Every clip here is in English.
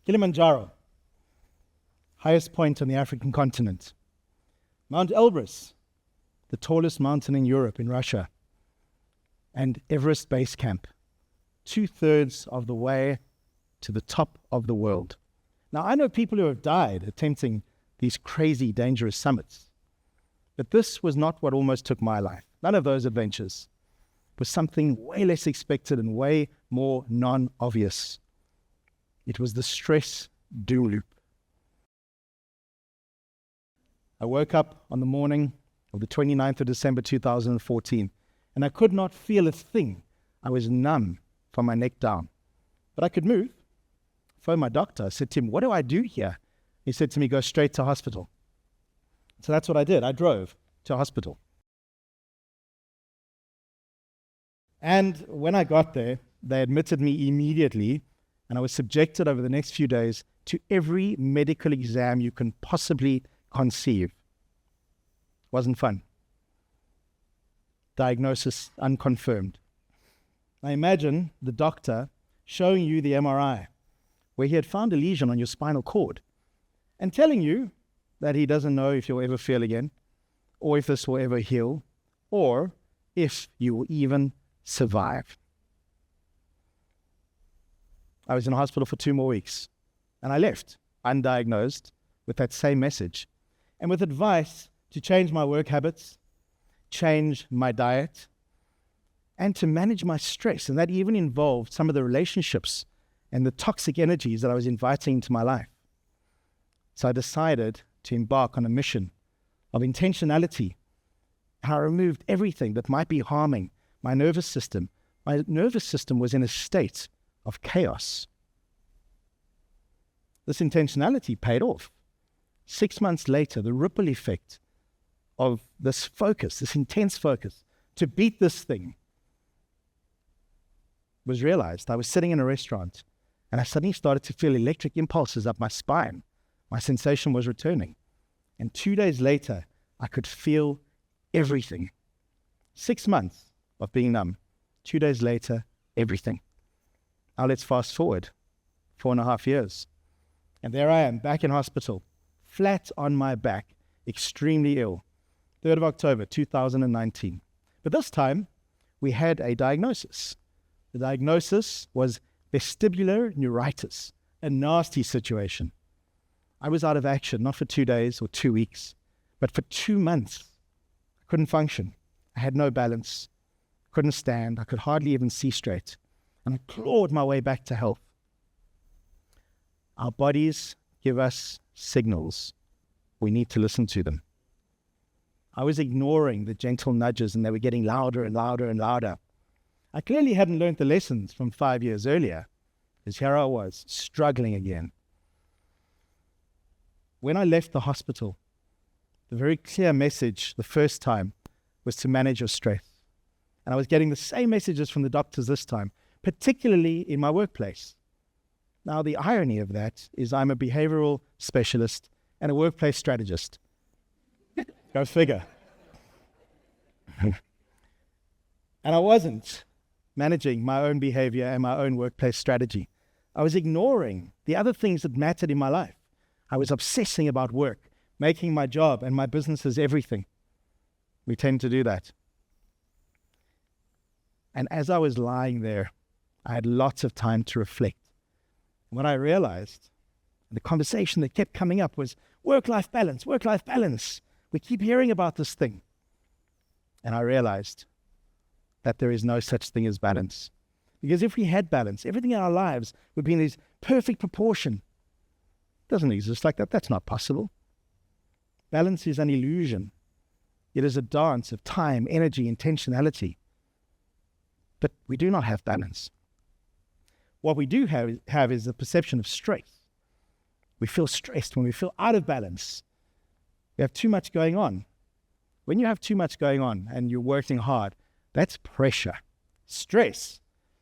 Kilimanjaro, highest point on the African continent. Mount Elbrus, the tallest mountain in Europe, in Russia. And Everest Base Camp, 2/3 of the way to the top of the world. Now, I know people who have died attempting these crazy, dangerous summits. But this was not what almost took my life. None of those adventures. It was something way less expected and way more non-obvious. It was the stress doom loop. I woke up on the morning of the 29th of December 2014, and I could not feel a thing. I was numb from my neck down. But I could move. I phoned my doctor. I said to him, "What do I do here?" He said to me, "Go straight to hospital." So that's what I did. I drove to hospital. And when I got there, they admitted me immediately, and I was subjected over the next few days to every medical exam you can possibly conceive. Wasn't fun. Diagnosis unconfirmed. Now imagine the doctor showing you the MRI where he had found a lesion on your spinal cord and telling you that he doesn't know if you'll ever feel again, or if this will ever heal, or if you will even survive. I was in hospital for 2 more weeks, and I left undiagnosed with that same message and with advice to change my work habits, change my diet, and to manage my stress. And that even involved some of the relationships and the toxic energies that I was inviting into my life. So I decided to embark on a mission of intentionality. I removed everything that might be harming my nervous system. My nervous system was in a state of chaos. This intentionality paid off. 6 months later, the ripple effect of this focus, this intense focus, to beat this thing was realized. I was sitting in a restaurant and I suddenly started to feel electric impulses up my spine. My sensation was returning. And 2 days later, I could feel everything. 6 months of being numb. 2 days later, everything. Now let's fast forward 4.5 years. And there I am, back in hospital, flat on my back, extremely ill. 3rd of October, 2019. But this time, we had a diagnosis. The diagnosis was vestibular neuritis, a nasty situation. I was out of action, not for 2 days or 2 weeks, but for 2 months. I couldn't function. I had no balance. Couldn't stand. I could hardly even see straight. And I clawed my way back to health. Our bodies give us signals. We need to listen to them. I was ignoring the gentle nudges, and they were getting louder and louder and louder. I clearly hadn't learned the lessons from 5 years earlier, because here I was, struggling again. When I left the hospital, the very clear message the first time was to manage your stress. And I was getting the same messages from the doctors this time, particularly in my workplace. Now, the irony of that is I'm a behavioral specialist and a workplace strategist. Go figure. And I wasn't managing my own behavior and my own workplace strategy. I was ignoring the other things that mattered in my life. I was obsessing about work, making my job and my businesses everything. We tend to do that. And as I was lying there, I had lots of time to reflect. And what I realized, the conversation that kept coming up was work-life balance, work-life balance. We keep hearing about this thing. And I realized that there is no such thing as balance. Because if we had balance, everything in our lives would be in this perfect proportion. It doesn't exist like that. That's not possible. Balance is an illusion. It is a dance of time, energy, intentionality. But we do not have balance. What we do have is the perception of stress. We feel stressed when we feel out of balance. We have too much going on. When you have too much going on and you're working hard, that's pressure. Stress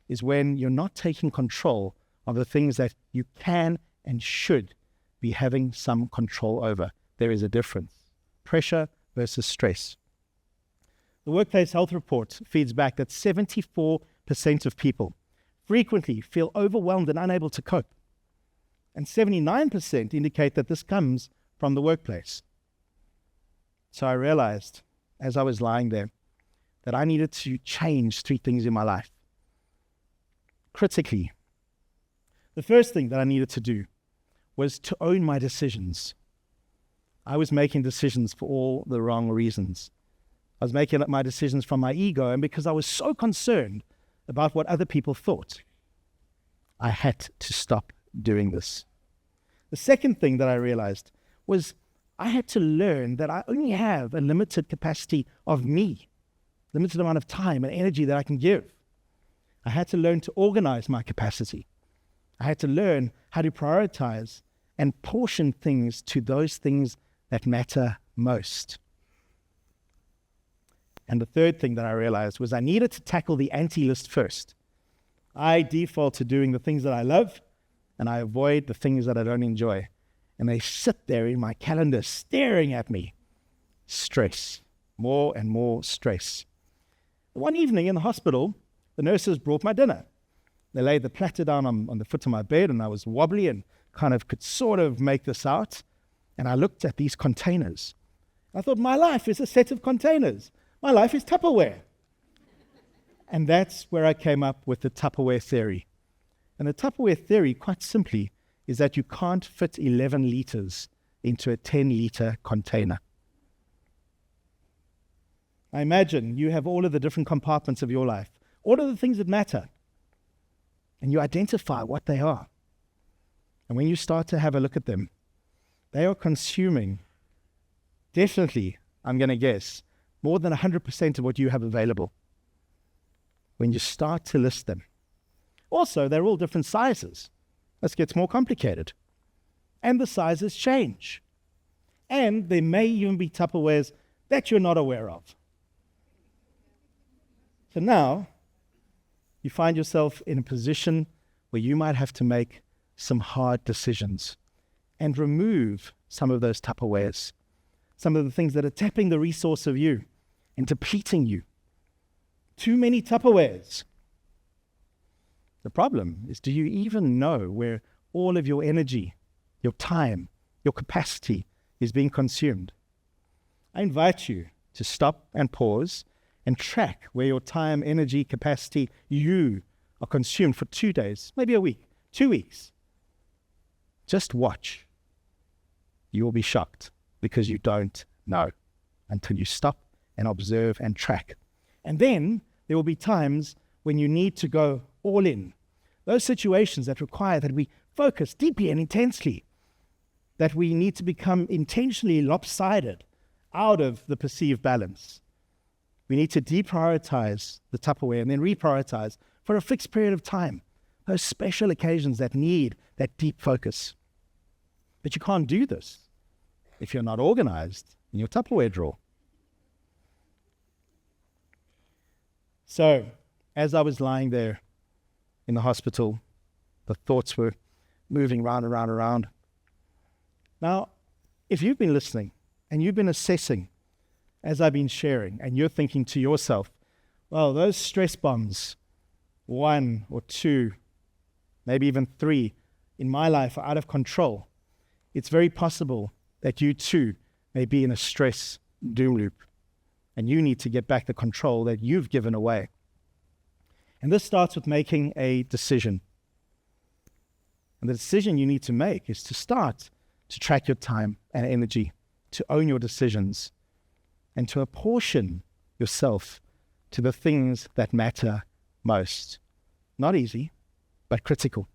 is when you're not taking control of the things that you can and should be having some control over. There is a difference. Pressure versus stress. The Workplace Health Report feeds back that 74% of people frequently feel overwhelmed and unable to cope. And 79% indicate that this comes from the workplace. So I realized, as I was lying there, that I needed to change 3 things in my life. Critically, the first thing that I needed to do was to own my decisions. I was making decisions for all the wrong reasons. I was making my decisions from my ego, and because I was so concerned about what other people thought, I had to stop doing this. The second thing that I realized was I had to learn that I only have a limited capacity of me, limited amount of time and energy that I can give. I had to learn to organize my capacity. I had to learn how to prioritize and portion things to those things that matter most. And the third thing that I realized was I needed to tackle the anti-list first. I default to doing the things that I love, and I avoid the things that I don't enjoy. And they sit there in my calendar staring at me. Stress. More and more stress. One evening in the hospital, the nurses brought my dinner. They laid the platter down on the foot of my bed, and I was wobbly and kind of could sort of make this out. And I looked at these containers. I thought, my life is a set of containers. My life is Tupperware. And that's where I came up with the Tupperware theory. And the Tupperware theory, quite simply, is that you can't fit 11 liters into a 10-liter container. I imagine you have all of the different compartments of your life, all of the things that matter, and you identify what they are. And when you start to have a look at them, they are consuming, definitely, I'm going to guess, more than 100% of what you have available. When you start to list them. Also, they're all different sizes. This gets more complicated. And the sizes change. And there may even be Tupperwares that you're not aware of. So now, you find yourself in a position where you might have to make some hard decisions and remove some of those Tupperwares, some of the things that are tapping the resource of you and depleting you. Too many Tupperwares. The problem is, do you even know where all of your energy, your time, your capacity is being consumed? I invite you to stop and pause and track where your time, energy, capacity, you are consumed for 2 days, maybe a week, 2 weeks. Just watch. You will be shocked because you don't know until you stop and observe and track. And then there will be times when you need to go all in. Those situations that require that we focus deeply and intensely, that we need to become intentionally lopsided out of the perceived balance. We need to deprioritize the Tupperware and then reprioritize for a fixed period of time. Those special occasions that need that deep focus. But you can't do this if you're not organized in your Tupperware drawer. So, as I was lying there in the hospital, the thoughts were moving round and round and round. Now, if you've been listening and you've been assessing as I've been sharing, and you're thinking to yourself, well, those stress bombs, 1 or 2, maybe even 3, in my life are out of control. It's very possible that you too may be in a stress doom loop, and you need to get back the control that you've given away. And this starts with making a decision. And the decision you need to make is to start to track your time and energy, to own your decisions, and to apportion yourself to the things that matter most. Not easy, but critical.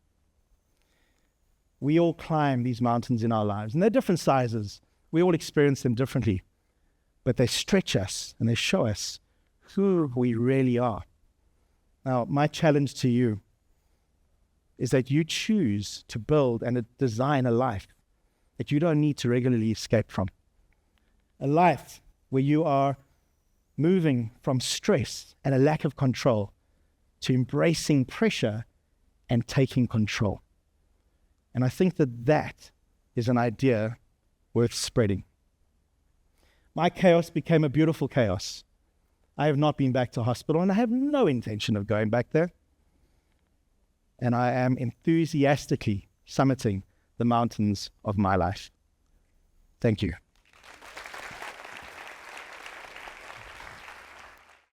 We all climb these mountains in our lives, and they're different sizes. We all experience them differently, but they stretch us and they show us who we really are. Now, my challenge to you is that you choose to build and design a life that you don't need to regularly escape from. A life where you are moving from stress and a lack of control to embracing pressure and taking control. And I think that that is an idea worth spreading. My chaos became a beautiful chaos. I have not been back to hospital, and I have no intention of going back there. And I am enthusiastically summiting the mountains of my life. Thank you.